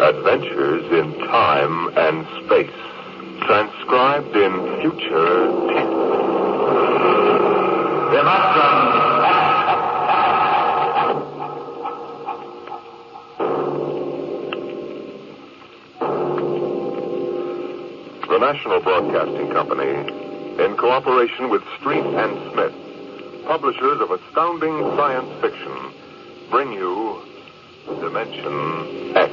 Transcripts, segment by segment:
Adventures in time and space. Transcribed in future tense. The National Broadcasting Company, in cooperation with Street and Smith, publishers of astounding science fiction, bring you Dimension X.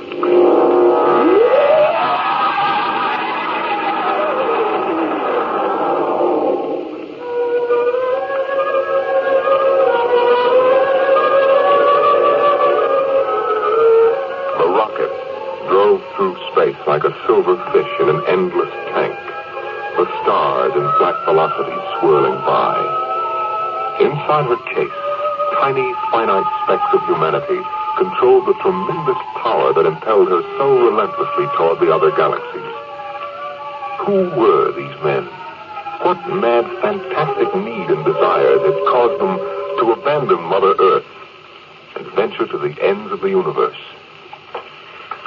The rocket drove through space like a silver fish in an endless tank, the stars in black velocity swirling by. Inside her case, tiny, finite specks of humanity controlled the tremendous power that impelled her so relentlessly toward the other galaxies. Who were these men? What mad, fantastic need and desire had caused them to abandon Mother Earth and venture to the ends of the universe?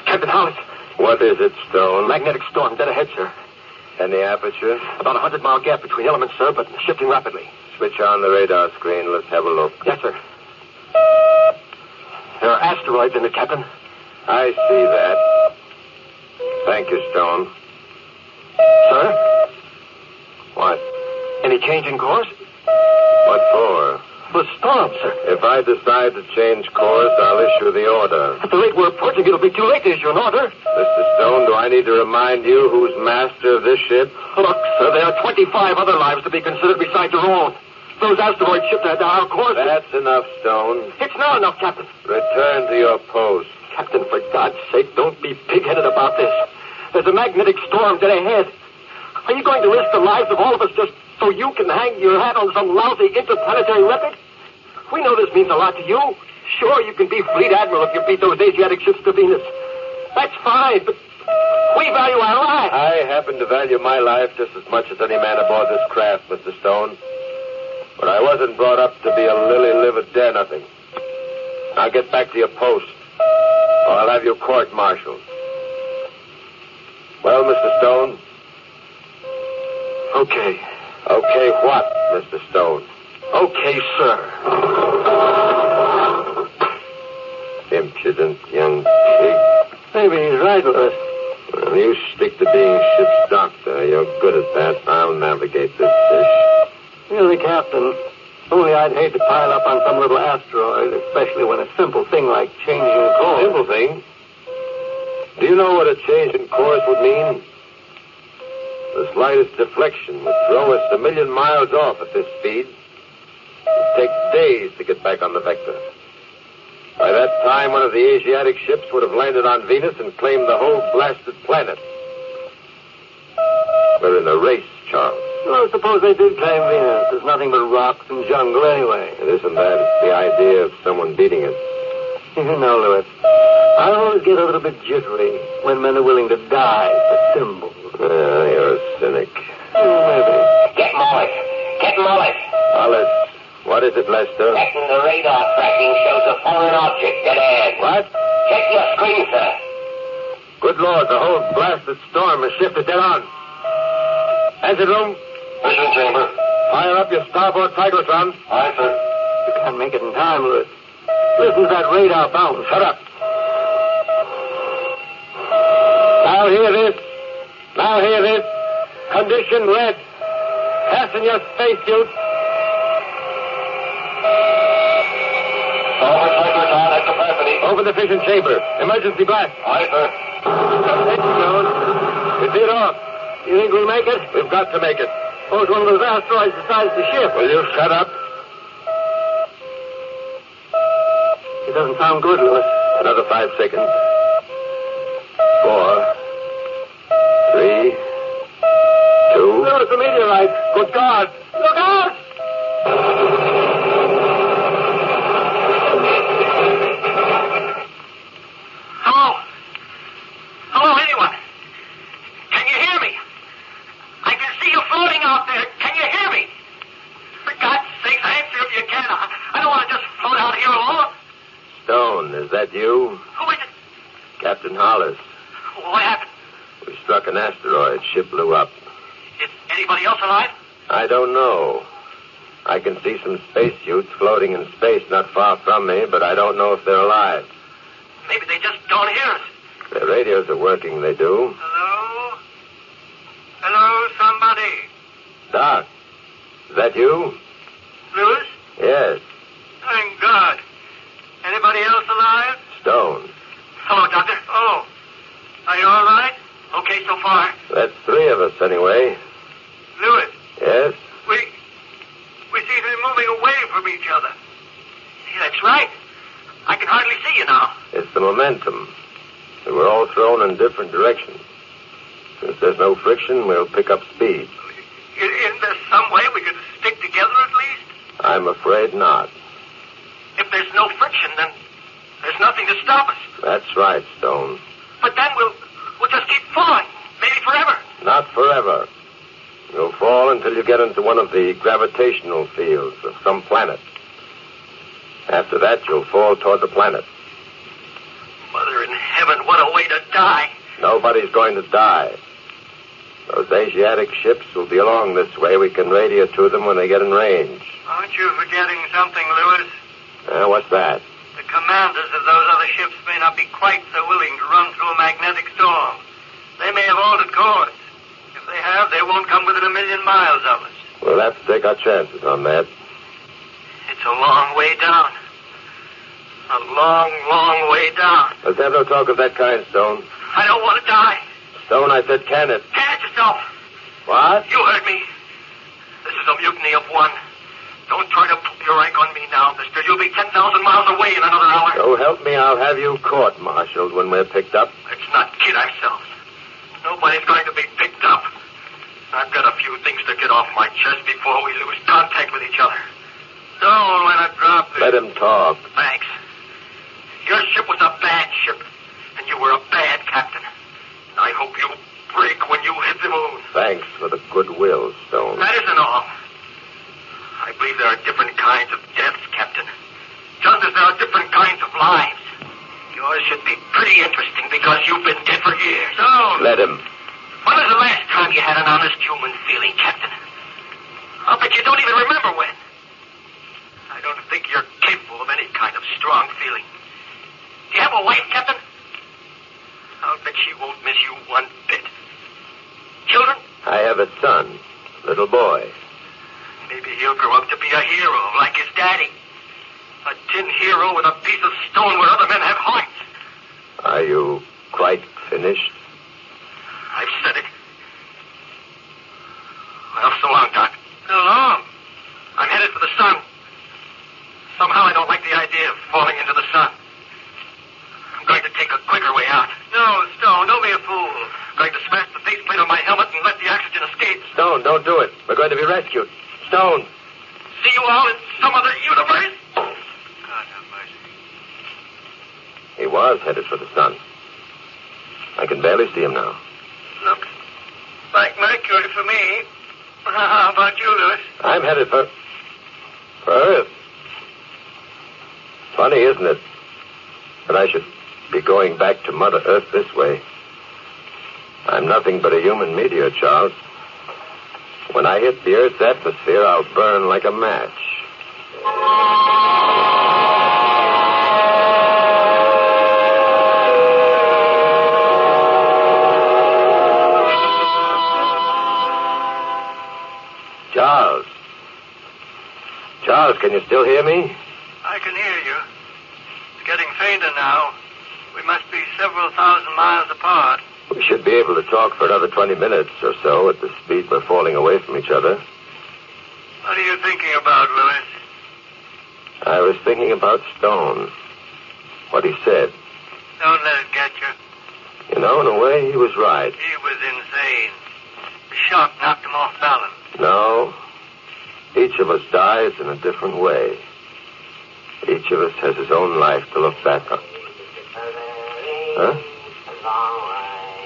Captain Hollis. What is it, Stone? Magnetic storm, dead ahead, sir. Any aperture? About a 100-mile gap between elements, sir, but shifting rapidly. Switch on the radar screen. Let's have a look. Yes, sir. There are asteroids in it, Captain. I see that. Thank you, Stone. Sir? What? Any change in course? What for? The storm, sir. If I decide to change course, I'll issue the order. At the rate we're approaching, it'll be too late to issue an order. Mr. Stone, do I need to remind you who's master of this ship? Look, sir, there are 25 other lives to be considered besides your own. Those asteroids shipped at our course. That's enough, Stone. It's not enough, Captain. Return to your post. Captain, for God's sake, don't be pig-headed about this. There's a magnetic storm dead ahead. Are you going to risk the lives of all of us just so you can hang your hat on some lousy interplanetary record? We know this means a lot to you. Sure, you can be fleet admiral if you beat those Asiatic ships to Venus. That's fine, but we value our lives. I happen to value my life just as much as any man aboard this craft, Mr. Stone. But I wasn't brought up to be a lily-livered dare-nothing. Now get back to your post, or I'll have you court-martialed. Well, Mr. Stone? Okay. Okay what, Mr. Stone? Okay, sir. Impudent young pig. Maybe he's right, Lewis. Well, you stick to being ship's doctor. You're good at that. I'll navigate this fish. Really, Captain. Only I'd hate to pile up on some little asteroid, especially when a simple thing like changing course. Simple thing? Do you know what a change in course would mean? The slightest deflection would throw us 1,000,000 miles off at this speed. It'd take days to get back on the vector. By that time, one of the Asiatic ships would have landed on Venus and claimed the whole blasted planet. We're in a race, Charles. Well, suppose they did claim Venus. There's nothing but rocks and jungle anyway. It isn't that. It's the idea of someone beating us. You know, Lewis, I always get a little bit jittery when men are willing to die for symbols. You're a cynic. Maybe. Get Mollis. Get Mollis. Hollis, what is it, Lester? Captain, the radar tracking shows a foreign object dead ahead. What? Check your screen, sir. Good Lord, the whole blasted storm has shifted dead on. Engine room. Mission chamber. Fire up your starboard cyclotron. Aye, sir. You can't make it in time, Lewis. Listen to that radar bounce. Shut up. Now hear this. Now hear this. Condition red. Fasten your spacesuits. Forward cyclotron at capacity. Open the fission chamber. Emergency blast. Aye, sir. It's it off. You think we'll make it? We've got to make it. Suppose one of those asteroids decides to shift. Will you shut up? It doesn't sound good, Lewis. Another 5 seconds. 4, 3, 2. Lewis, the meteorite. Good God! Look out! Hello? Hello, anyone? Can you hear me? I can see you floating out there. Can you hear me? For God's sake, answer if you can. I don't want to just float out here alone. Stone, is that you? Who is it? Captain Hollis. What happened? We struck an asteroid. Ship blew up. Is anybody else alive? I don't know. I can see some spacesuits floating in space not far from me, but I don't know if they're alive. Maybe they just don't hear us. Their radios are working, they do. Hello? Hello, somebody? Doc, is that you? Lewis? Yes, Thank God. Anybody else alive? Stone. Hello, Doctor. Oh. Are you all right? Okay so far. That's three of us, anyway. Lewis, Yes? we seem to be moving away from each other. Yeah, that's right. I can hardly see you now. It's the momentum. We were all thrown in different directions. Since there's no friction, we'll pick up speed. Isn't there some way we could stick together at least? I'm afraid not. If there's no friction, then there's nothing to stop us. That's right, Stone. But then we'll just keep falling. Maybe forever. Not forever. You'll fall until you get into one of the gravitational fields of some planet. After that, you'll fall toward the planet. Mother in heaven, what a way to die. Nobody's going to die. Those Asiatic ships will be along this way. We can radio to them when they get in range. Aren't you forgetting something, Lewis? What's that? The commanders of those other ships may not be quite so willing to run through a magnetic storm. They may have altered course. If they have, they won't come within 1,000,000 miles of us. We'll have to take our chances on that. It's a long way down. A long, long way down. Let's have no talk of that kind, Stone. I don't want to die. Stone, I said can it. Can it yourself. What? You heard me. This is a mutiny of one. Don't try to put your rank on me now, mister. You'll be 10,000 miles away in another hour. So help me, I'll have you court-martialed when we're picked up. Let's not kid ourselves. Nobody's going to be picked up. I've got a few things to get off my chest before we lose contact with each other. Don't let it drop. Let him talk. Thanks. Your ship was a bad ship, and you were a bad captain. I hope you break when you hit the moon. Thanks for the goodwill, Stone. That isn't all. I believe there are different kinds of deaths, Captain. Just as there are different kinds of lives. Yours should be pretty interesting because you've been dead for years. Oh. Let him. When was the last time you had an honest human feeling, Captain? I'll bet you don't even remember when. I don't think you're capable of any kind of strong feeling. Do you have a wife, Captain? I'll bet she won't miss you one bit. Children? I have a son, little boy. Maybe he'll grow up to be a hero like his daddy. A tin hero with a piece of stone where other men have hearts. Are you quite finished? I've said it. Well, so long, Doc. So long. I'm headed for the sun. Somehow I don't like the idea of falling into the sun. I'm going to take a quicker way out. No, Stone, don't be a fool. I'm going to smash the faceplate on my helmet and let the oxygen escape. Stone, don't do it. We're going to be rescued. Stone. See you all in some other universe? God have mercy. He was headed for the sun. I can barely see him now. Looks like Mercury for me. How about you, Lewis? I'm headed for Earth. Funny, isn't it? That I should be going back to Mother Earth this way. I'm nothing but a human meteor, Charles. When I hit the Earth's atmosphere, I'll burn like a match. Charles. Charles, can you still hear me? I can hear you. It's getting fainter now. We must be several thousand miles apart. We should be able to talk for another 20 minutes or so at the speed we're falling away from each other. What are you thinking about, Lewis? I was thinking about Stone. What he said. Don't let it get you. You know, in a way, he was right. He was insane. The shock knocked him off balance. No. Each of us dies in a different way. Each of us has his own life to look back on. Huh?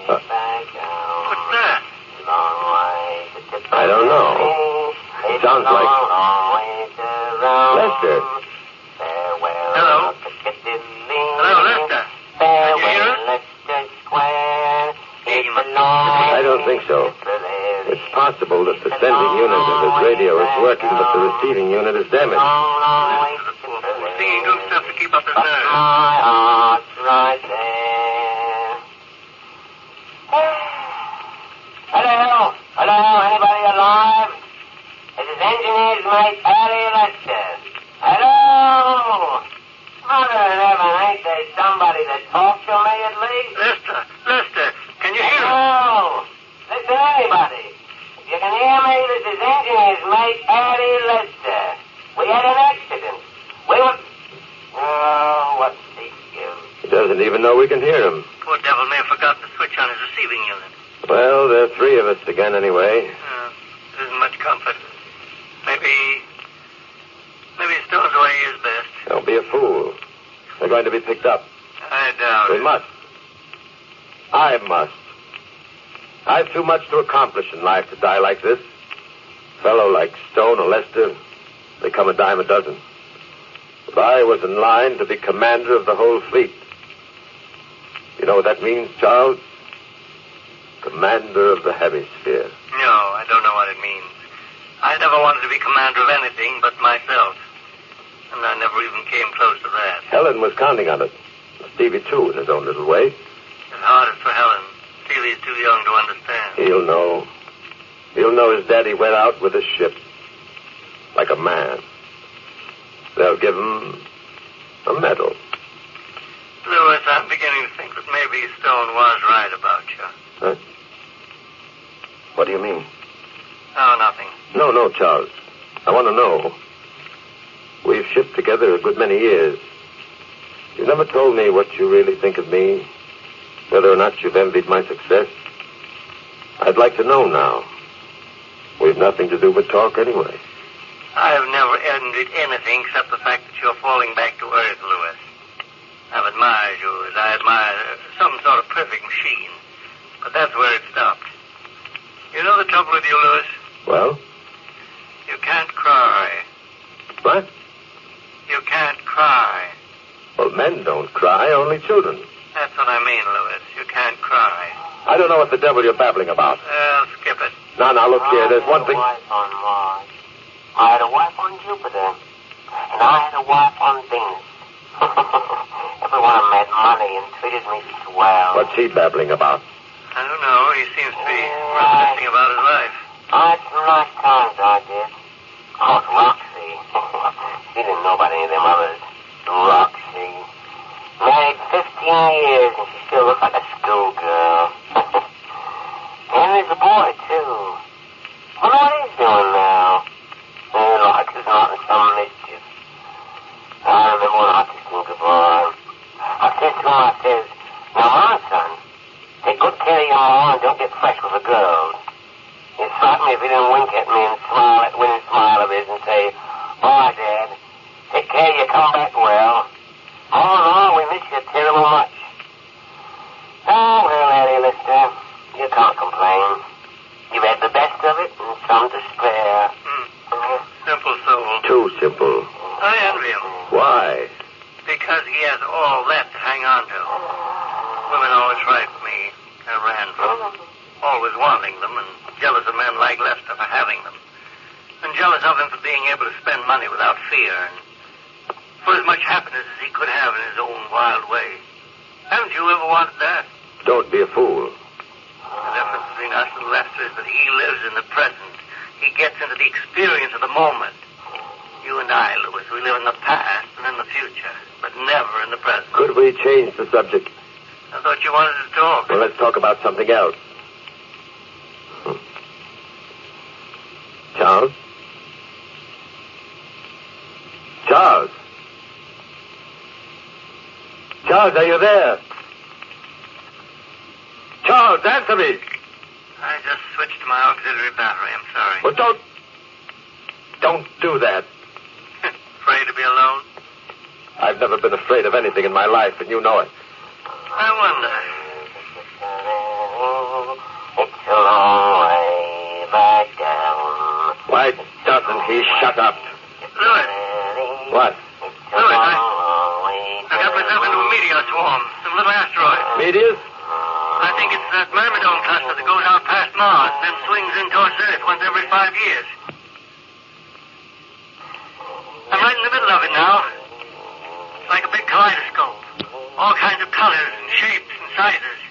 What's that? I don't know. It sounds like Lester. Hello? Hello, Lester. Can you hear us? think so. It's possible that the sending unit of his radio is working, but the receiving unit is damaged. Singing good stuff to keep up his nerves. My heart's right there. Hello? Hello? Anybody alive? This is engineer's mate, Harry Lester. Hello? Mother of heaven, ain't there somebody that talks to me at least? Lester, can you hear him? Hello? Listen, anybody. If you can hear me, this is engineer's mate, Harry Lester. We had an accident. We were... Oh, what's the use? He doesn't even know we can hear him. Poor devil may have forgotten to switch on his receiving unit. Well, there are three of us again anyway. It isn't much comfort. Maybe Stone's way is best. Don't be a fool. They're going to be picked up. I doubt We it. must. I must. I've too much to accomplish in life to die like this. A fellow like Stone or Lester, they come a dime a dozen. But I was in line to be commander of the whole fleet. You know what that means, Charles? Commander of the hemisphere. No, I don't know what it means. I never wanted to be commander of anything but myself. And I never even came close to that. Helen was counting on it. Stevie, too, in his own little way. It's hardest for Helen. Stevie's too young to understand. He'll know. He'll know his daddy went out with a ship. Like a man. They'll give him a medal. Louis, I'm beginning to think that maybe Stone was right about you. Huh? What do you mean? Oh, nothing. No, Charles. I want to know. We've shipped together a good many years. You never told me what you really think of me, whether or not you've envied my success. I'd like to know now. We've nothing to do but talk anyway. I've never envied anything except the fact that you're falling back to earth, Louis. I've admired you as I admire some sort of perfect machine. But that's where it stopped. You know the trouble with you, Louis? Well? You can't cry. What? You can't cry. Well, men don't cry, only children. That's what I mean, Louis. You can't cry. I don't know what the devil you're babbling about. Well, skip it. Now, look here. There's one thing... I had a wife on Mars. I had a wife on Jupiter. And I had a wife on Venus. Everyone made money and treated me swell. What's he babbling about? I don't know. He seems to be reminiscing about his life. I had some nice times, I did. Oh, Roxy. She didn't know about any of them others. Roxy. Married 15 years and she still looks like a schoolgirl. And there's a boy, too. I wonder what he's doing now. Like he's not in some mischief. I remember when I was a little boy. I said to him, I says, now, my son, take good care of your mom and don't get fresh with the girls. He'd slap me if he didn't wink at me and smile that winning smile of his and say, all right, Dad, take care of you, come back well. Oh, no, we miss you terrible much. Oh, well, Eddie, Lister, you can't complain. You've had the best of it and some to spare. Simple soul. Too simple. I envy him. Why? Because he has all that to hang on to. Women always frightened me. I ran from them. Always wanting them and jealous of men like Lester for having them. And jealous of him for being able to spend money without fear and for as much happiness as he could have in his own wild way. Haven't you ever wanted that? Don't be a fool. The difference between us and Lester is that he lives in the present. He gets into the experience of the moment. You and I, Louis, we live in the past and in the future, but never in the present. Could we change the subject? I thought you wanted to talk. Well, let's talk about something else. Charles? Charles? Charles, are you there? Charles, answer me! I just switched to my auxiliary battery. I'm sorry. Well, don't do that. Afraid to be alone? I've never been afraid of anything in my life, and you know it. I wonder. It's a long way back down. Why doesn't he shut up? Louis. What? Louis, I got myself into a meteor swarm. Some little asteroid. Meteors? I think it's that Myrmidon cluster that goes out past Mars and then swings in towards Earth once every 5 years. I'm right in the middle of it now. It's like a big kaleidoscope. All kinds of colors and shapes and sizes.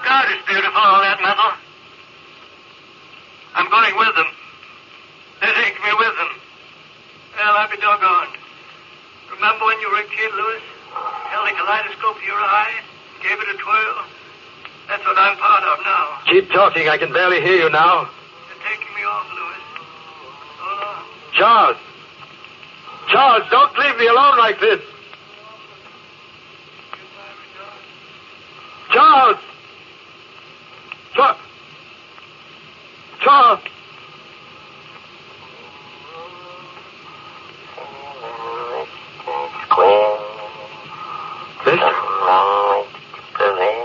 God, it's beautiful, all that metal. I'm going with them. They take me with them. Well, I'll be doggone. Remember when you were a kid, Louis? Held a kaleidoscope to your eye, gave it a twirl? That's what I'm part of now. Keep talking. I can barely hear you now. They're taking me off, Louis. So long. Charles! Charles, don't leave me alone like this! Charles! Charles!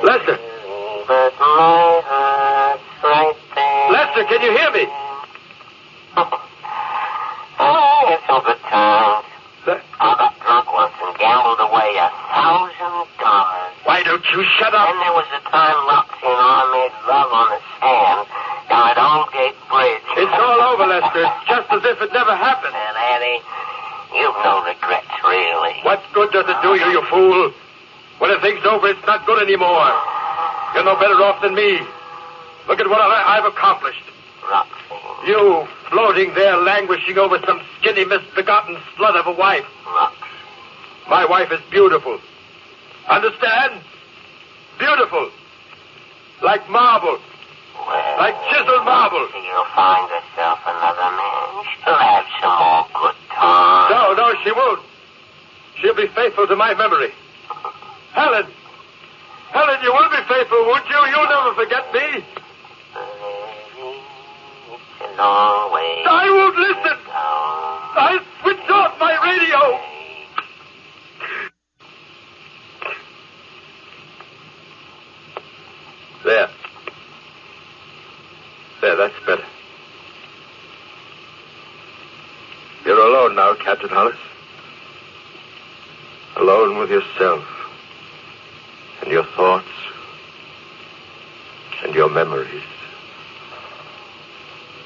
Lester! Lester, can you hear me? Oh, it's all good times. I got drunk once and gambled away $1,000. Why don't you shut up? Then there was the time Roxy and I made love on the sand down at Old Gate Bridge. It's all over, Lester. It's just as if it never happened. And Annie, you've no regrets, really. What good does it do you, you fool? When the thing's over, it's not good anymore. You're no better off than me. Look at what I've accomplished. Roxy. You floating there, languishing over some skinny, misbegotten slut of a wife. Roxy. My wife is beautiful. Understand? Beautiful. Like marble. Well, Like chiseled marble. You'll find herself another man. She'll have some more good times. No, she won't. She'll be faithful to my memory. Helen, you will be faithful, won't you? You'll never forget me. It's a long way. I won't listen. I'll switch off my radio. There, that's better. You're alone now, Captain Hollis. Alone with yourself. And your thoughts. And your memories.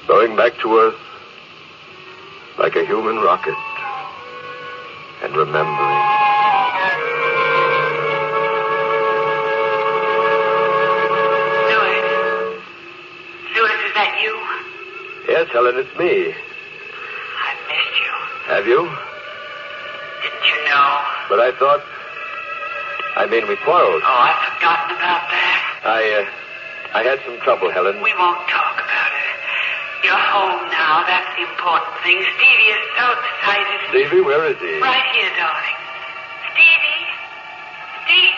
Going back to Earth like a human rocket. And remembering. Louis, is that you? Yes, Helen, it's me. I missed you. Have you? Didn't you know? But I thought... we quarreled. Oh, I've forgotten about that. I had some trouble, Helen. We won't talk about it. You're home now. That's the important thing. Stevie is so excited. Stevie, where is he? Right here, darling. Stevie? Steve?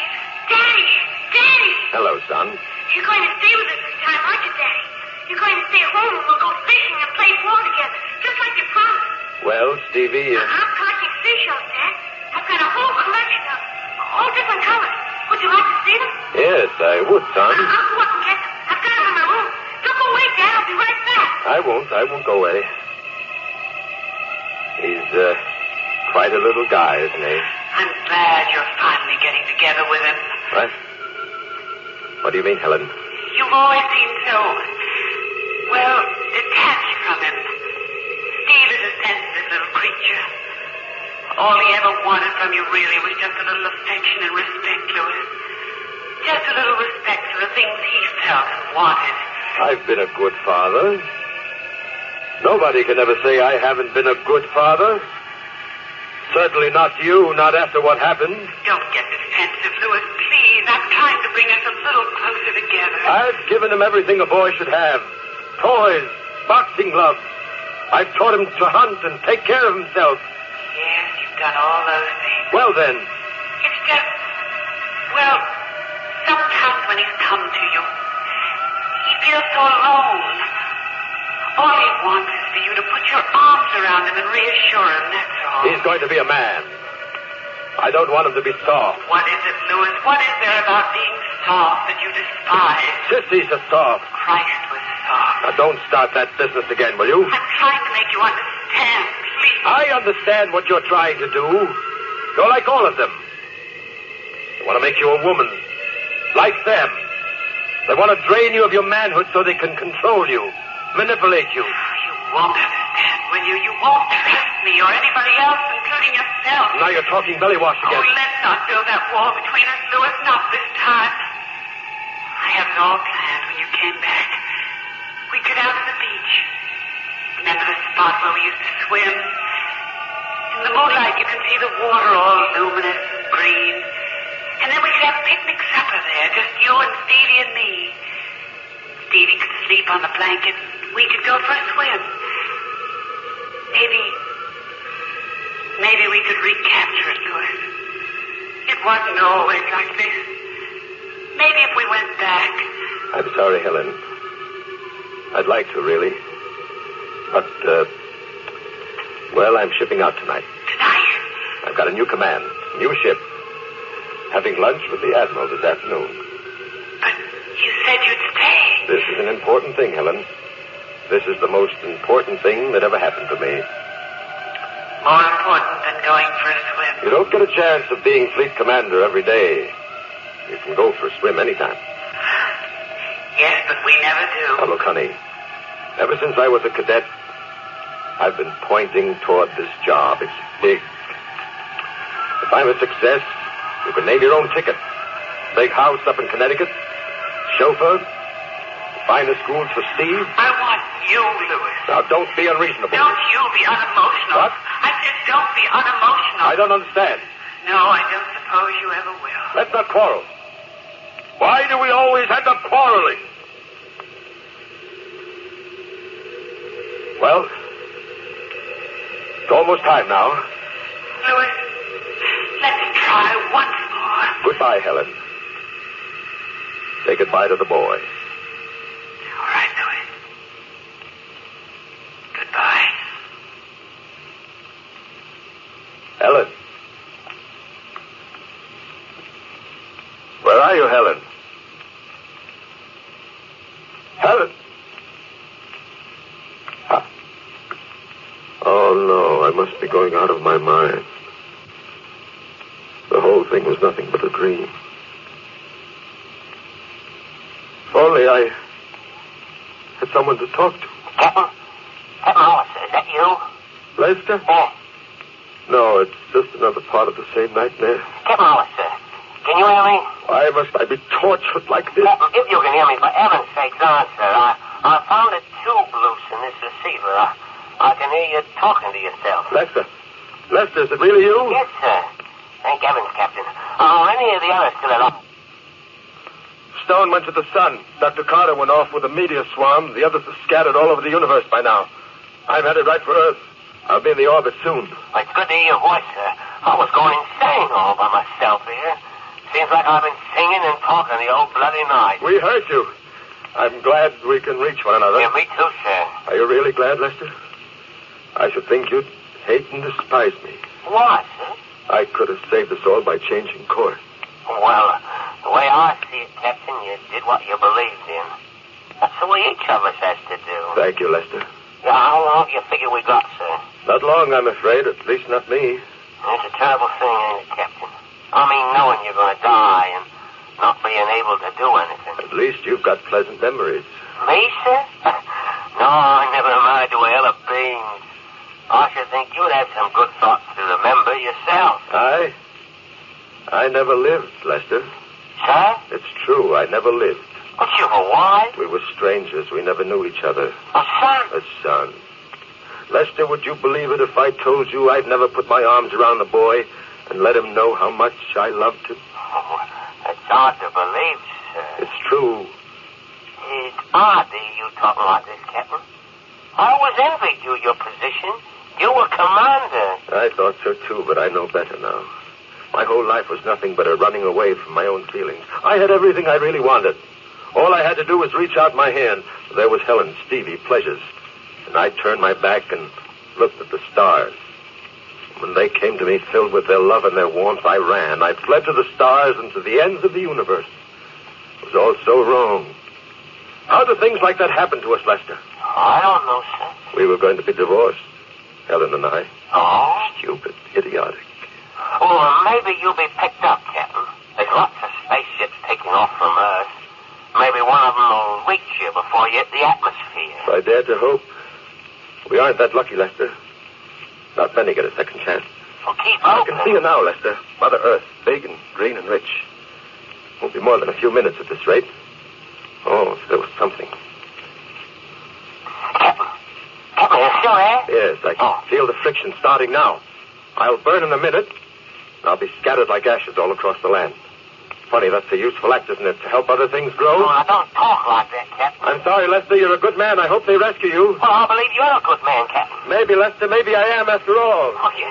Daddy! Hello, son. You're going to stay with us this time, aren't you, Daddy? You're going to stay home and we'll go fishing and play ball together, just like you promised. Well, Stevie... I'm catching fish out there. I've got a whole collection of all different colors. Would you like to see them? Yes, I would, son. I'll go up and get them. I've got them in my room. Don't go away, Dad. I'll be right back. I won't go away. He's, quite a little guy, isn't he? I'm glad you're finally getting together with him. What? What do you mean, Helen? You've always seemed so, well, detached from him. Steve is a sensitive little creature. All he ever wanted from you really was just a little affection and respect, Louis. Just a little respect for the things he felt and wanted. I've been a good father. Nobody can ever say I haven't been a good father. Certainly not you, not after what happened. Don't get defensive, Louis, please. I'm trying to bring us a little closer together. I've given him everything a boy should have. Toys, boxing gloves. I've taught him to hunt and take care of himself. Yes, you've done all those things. Well, then. It's just, well, sometimes when he's come to you, he feels so alone. All he wants is for you to put your arms around him and reassure him, that's all. He's going to be a man. I don't want him to be soft. What is it, Louis? What is there about being soft that you despise? Sissy's a soft. Christ was soft. Now, don't start that business again, will you? I'm trying to make you understand, please. I understand what you're trying to do. You're like all of them. They want to make you a woman. Like them. They want to drain you of your manhood so they can control you, manipulate you. You won't understand, will you? You won't trust me or anybody else, including yourself. Now you're talking belly wash again. Oh, let's not build that wall between us, Louis. Not this time. I had it all planned when you came back. We'd get out to the beach. Remember the spot where we used to swim? In the moonlight, you can see the water all luminous and green. And then we could have picnic supper there, just you and Stevie and me. Stevie could sleep on the blanket. We could go for a swim. Maybe we could recapture it, Louis. It wasn't always like this. Maybe if we went back. I'm sorry, Helen. I'd like to, really. But, well, I'm shipping out tonight. Tonight? I've got a new command, new ship. Having lunch with the Admiral this afternoon. But you said you'd stay. This is an important thing, Helen. This is the most important thing that ever happened to me. More important than going for a swim. You don't get a chance of being fleet commander every day. You can go for a swim anytime. Yes, but we never do. Now, look, honey. Ever since I was a cadet, I've been pointing toward this job. It's big. If I'm a success, you can name your own ticket. Big house up in Connecticut. Chauffeur. Finest schools for Steve. I want you, Louis. Now, don't be unreasonable. Don't you be unemotional. What? I said don't be unemotional. I don't understand. No, I don't suppose you ever will. Let's not quarrel. Why do we always end up quarreling? Well, it's almost time now. Louis, let's try once more. Goodbye, Helen. Say goodbye to the boy. All right, Louis. Goodbye. Helen. Where are you, Helen? Helen. Ah. Oh, no, I must be going out of my mind. The whole thing was nothing but a dream. If only I had someone to talk to. Captain? Captain Hollister, is that you? Lester? Yeah. No, it's just another part of the same nightmare. Captain Hollister, can you hear me? Why must I be tortured like this? Captain, if you can hear me, for heaven's sake, answer. I found a tube loose in this receiver. I can hear you talking to yourself. Lester, is it really you? Yes, sir. Thank heavens, Captain. Are any of the others still alive? Stone went to the sun. Dr. Carter went off with a meteor swarm. The others are scattered all over the universe by now. I'm headed right for Earth. I'll be in the orbit soon. Well, it's good to hear your voice, sir. I was going insane all by myself here. Seems like I've been singing and talking the old bloody night. We heard you. I'm glad we can reach one another. Yeah, me too, sir. Are you really glad, Lester? I should think you'd hate and despise me. Why, sir? I could have saved us all by changing course. Well, the way I see it, Captain, you did what you believed in. That's the way each of us has to do. Thank you, Lester. Yeah, how long do you figure we got, sir? Not long, I'm afraid. At least not me. It's a terrible thing, ain't it, Captain? I mean, knowing you're going to die and not being able to do anything. At least you've got pleasant memories. Me, sir? No, I never married to a hell of beans. I should think you'd have some good thoughts to remember yourself. I never lived, Lester. Sir? It's true, I never lived. But you were wise. We were strangers. We never knew each other. A son? A son. Lester, would you believe it if I told you I'd never put my arms around the boy and let him know how much I loved him? Oh, it's hard to believe, sir. It's true. It's odd to hear you talking like this, Captain. I always envied you, your position. You were commander. I thought so, too, but I know better now. My whole life was nothing but a running away from my own feelings. I had everything I really wanted. All I had to do was reach out my hand. There was Helen, Stevie, pleasures. And I turned my back and looked at the stars. When they came to me filled with their love and their warmth, I ran. I fled to the stars and to the ends of the universe. It was all so wrong. How do things like that happen to us, Lester? I don't know, sir. We were going to be divorced, Helen and I. Oh? Stupid, idiotic. Well, maybe you'll be picked up, Captain. There's lots of spaceships taking off from Earth. Maybe one of them will reach you before you hit the atmosphere. If I dare to hope. We aren't that lucky, Lester. Not many get a second chance. Well, keep I hoping. can see you now, Lester. Mother Earth, big and green and rich. Won't be more than a few minutes at this rate. Oh, if there was something. Captain, you still there? Yes, I can feel the friction starting now. I'll burn in a minute, and I'll be scattered like ashes all across the land. Funny, that's a useful act, isn't it? To help other things grow? Oh, now don't talk like that, Captain. I'm sorry, Lester. You're a good man. I hope they rescue you. Well, I believe you're a good man, Captain. Maybe, Lester. Maybe I am, after all. Oh, you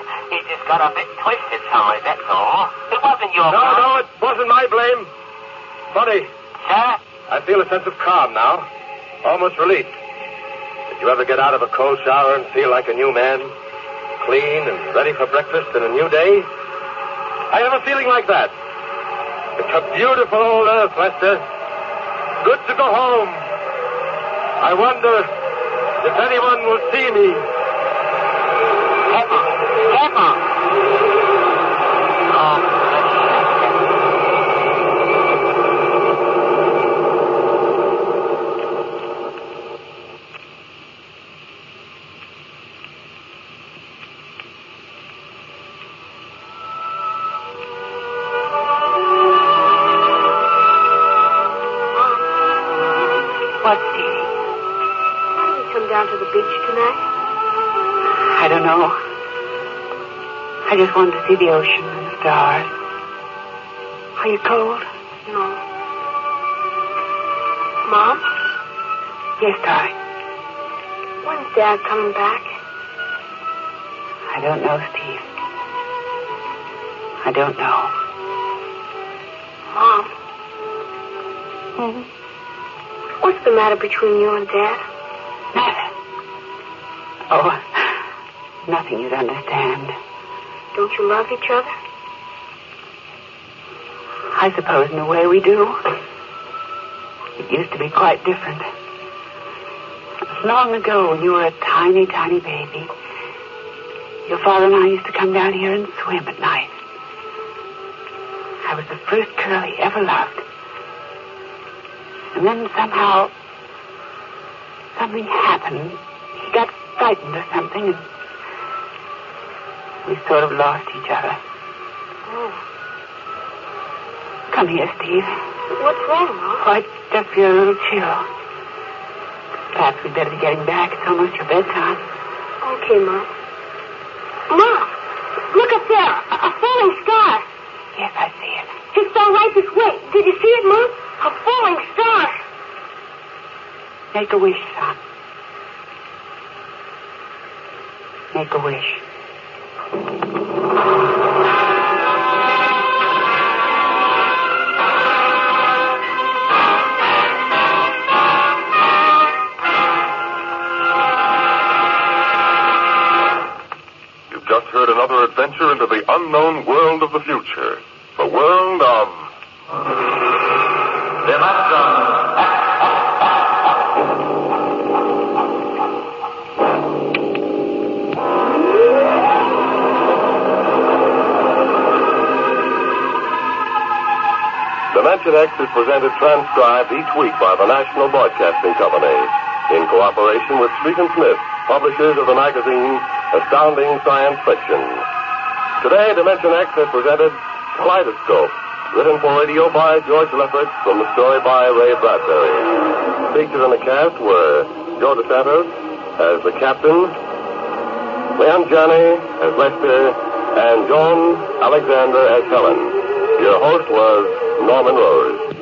just got a bit twisted somewhere, that's all. It wasn't your fault. No, it wasn't my blame. Funny. Sir? I feel a sense of calm now. Almost relief. Did you ever get out of a cold shower and feel like a new man? Clean and ready for breakfast and a new day? I have a feeling like that. It's a beautiful old earth, Lester. Good to go home. I wonder if anyone will see me. Captain! Oh, What, Stevie? Why don't we come down to the beach tonight? I don't know. I just wanted to see the ocean and the stars. Are you cold? No. Mom? Yes, darling. When's Dad coming back? I don't know, Steve. I don't know. Mom, Hmm? what's the matter between you and Dad? Matter? Oh, nothing you'd understand. Don't you love each other? I suppose in a way we do. It used to be quite different. Long ago, when you were a tiny, tiny baby, your father and I used to come down here and swim at night. I was the first girl he ever loved. And then somehow, something happened. He got frightened or something, and we sort of lost each other. Oh. Come here, Steve. What's wrong, Mom? Oh, I just feel a little chill. Perhaps we'd better be getting back. It's almost your bedtime. Okay, Mom. Mom, look up there. A falling star. Yes, I see it. It fell right this way. Did you see it, Mom? A falling star. Make a wish, son. Make a wish. You've just heard another adventure into the unknown world of the future. The world of... Dimension X is presented transcribed each week by the National Broadcasting Company in cooperation with Street & Smith, publishers of the magazine Astounding Science Fiction. Today, Dimension X has presented Kaleidoscope, written for radio by George Leffert from the story by Ray Bradbury. Featured in the cast were Joe DeSantos as the captain, Leon Janney as Lester, and Joan Alexander as Helen. Your host was Norman Rose.